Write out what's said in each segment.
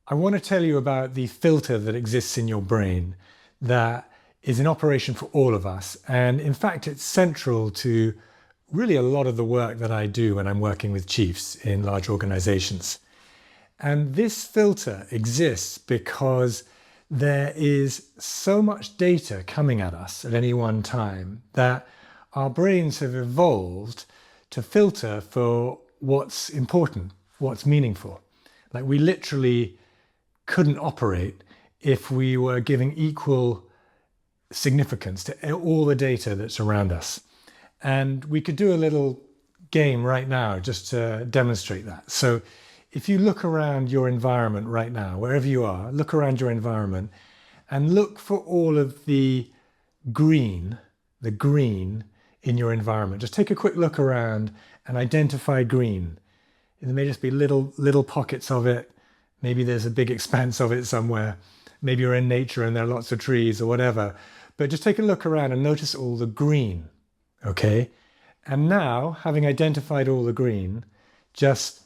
I want to tell you about the filter that exists in your brain that is in operation for all of us. And in fact, it's central to really a lot of the work that I do when I'm working with chiefs in large organizations. And this filter exists because there is so much data coming at us at any one time that our brains have evolved to filter for what's important, what's meaningful. Like we literally couldn't operate if we were giving equal significance to all the data that's around us. And we could do a little game right now just to demonstrate that. So if you look around your environment right now, wherever you are, look around your environment and look for all of the green in your environment. Just take a quick look around and identify green. There may just be little pockets of it. Maybe there's a big expanse of it somewhere. Maybe you're in nature and there are lots of trees or whatever. But just take a look around and notice all the green, okay? And now, having identified all the green, just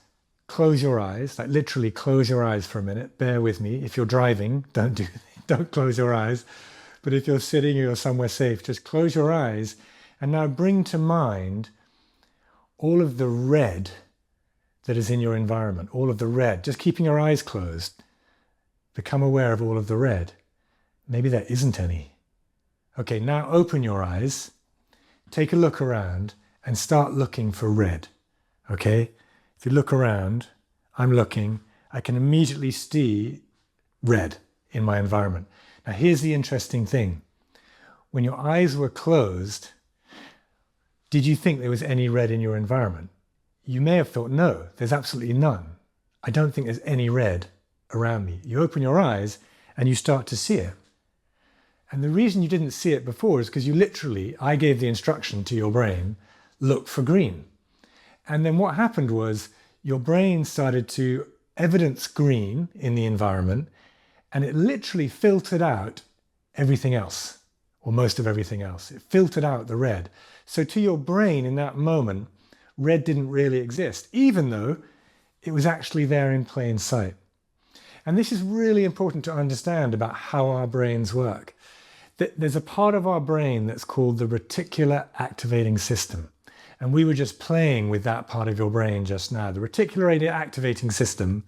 close your eyes, like literally close your eyes for a minute. Bear with me. If you're driving, don't close your eyes. But if you're sitting or you're somewhere safe, just close your eyes and now bring to mind all of the red that is in your environment, all of the red, just keeping your eyes closed. Become aware of all of the red. Maybe there isn't any. Okay, now open your eyes, take a look around and start looking for red. Okay, if you look around, I'm looking, I can immediately see red in my environment. Now here's the interesting thing. When your eyes were closed, did you think there was any red in your environment? You may have thought, no, there's absolutely none. I don't think there's any red around me. You open your eyes and you start to see it. And the reason you didn't see it before is because I gave the instruction to your brain, look for green. And then what happened was your brain started to evidence green in the environment and it literally filtered out everything else, or most of everything else. It filtered out the red. So to your brain in that moment, red didn't really exist, even though it was actually there in plain sight. And this is really important to understand about how our brains work. There's a part of our brain that's called the reticular activating system. And we were just playing with that part of your brain just now. The reticular activating system,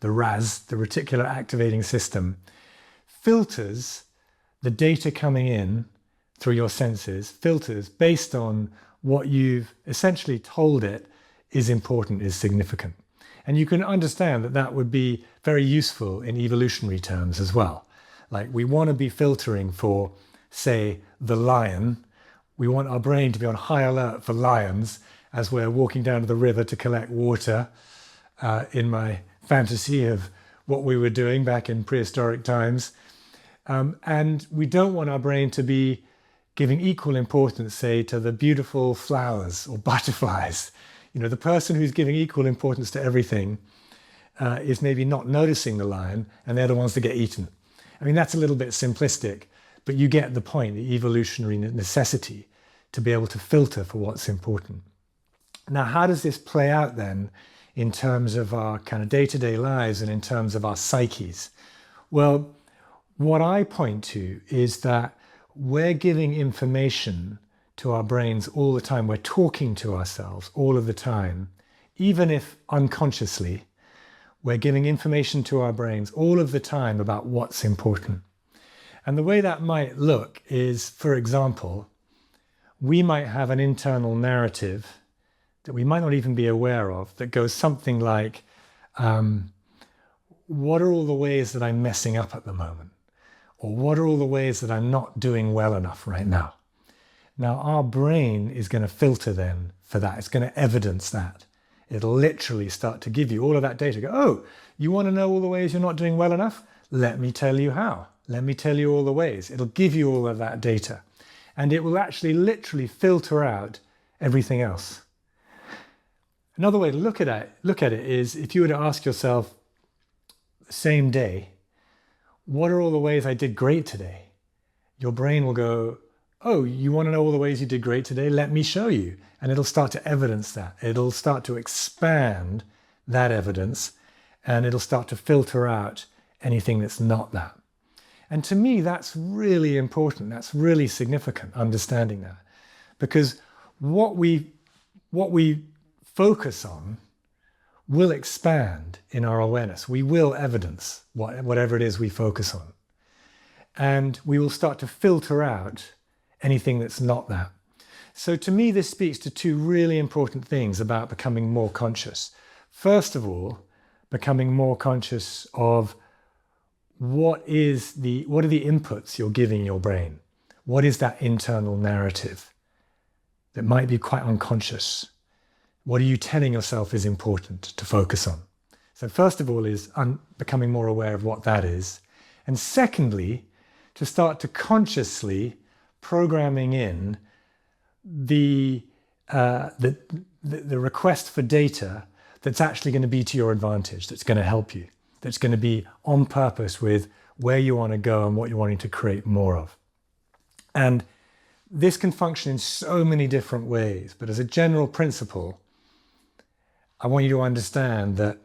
the RAS, the reticular activating system, filters the data coming in through your senses, filters based on what you've essentially told it is important, is significant. And you can understand that that would be very useful in evolutionary terms as well. Like we want to be filtering for, say, the lion. We want our brain to be on high alert for lions as we're walking down to the river to collect water, in my fantasy of what we were doing back in prehistoric times. And we don't want our brain to be giving equal importance, say, to the beautiful flowers or butterflies. You know, the person who's giving equal importance to everything is maybe not noticing the lion, and they're the ones that get eaten. I mean, that's a little bit simplistic, but you get the point, the evolutionary necessity to be able to filter for what's important. Now, how does this play out then in terms of our kind of day-to-day lives and in terms of our psyches? Well, what I point to is that we're giving information to our brains all the time. We're talking to ourselves all of the time, even if unconsciously. We're giving information to our brains all of the time about what's important. And the way that might look is, for example, we might have an internal narrative that we might not even be aware of that goes something like, what are all the ways that I'm messing up at the moment? Or what are all the ways that I'm not doing well enough right now? Now, our brain is going to filter then for that. It's going to evidence that. It'll literally start to give you all of that data. Go, oh, you want to know all the ways you're not doing well enough? Let me tell you how. Let me tell you all the ways. It'll give you all of that data. And it will actually literally filter out everything else. Another way to look at it is if you were to ask yourself the same day, what are all the ways I did great today? Your brain will go, oh, you want to know all the ways you did great today? Let me show you. And it'll start to evidence that. It'll start to expand that evidence, and it'll start to filter out anything that's not that. And to me, that's really important. That's really significant, understanding that. Because what we focus on will expand in our awareness. We will evidence whatever it is we focus on. And we will start to filter out anything that's not that. So to me, this speaks to two really important things about becoming more conscious. First of all, becoming more conscious of what are the inputs you're giving your brain? What is that internal narrative that might be quite unconscious? What are you telling yourself is important to focus on? So first of all is becoming more aware of what that is. And secondly, to start to consciously programming in the request for data that's actually going to be to your advantage, that's going to help you, that's going to be on purpose with where you want to go and what you're wanting to create more of. And this can function in so many different ways, but as a general principle, I want you to understand that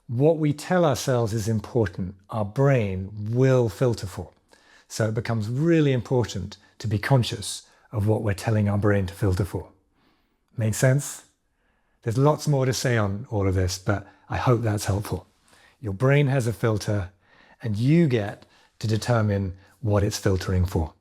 what we tell ourselves is important, our brain will filter for. So it becomes really important to be conscious of what we're telling our brain to filter for. Make sense? There's lots more to say on all of this, but I hope that's helpful. Your brain has a filter, and you get to determine what it's filtering for.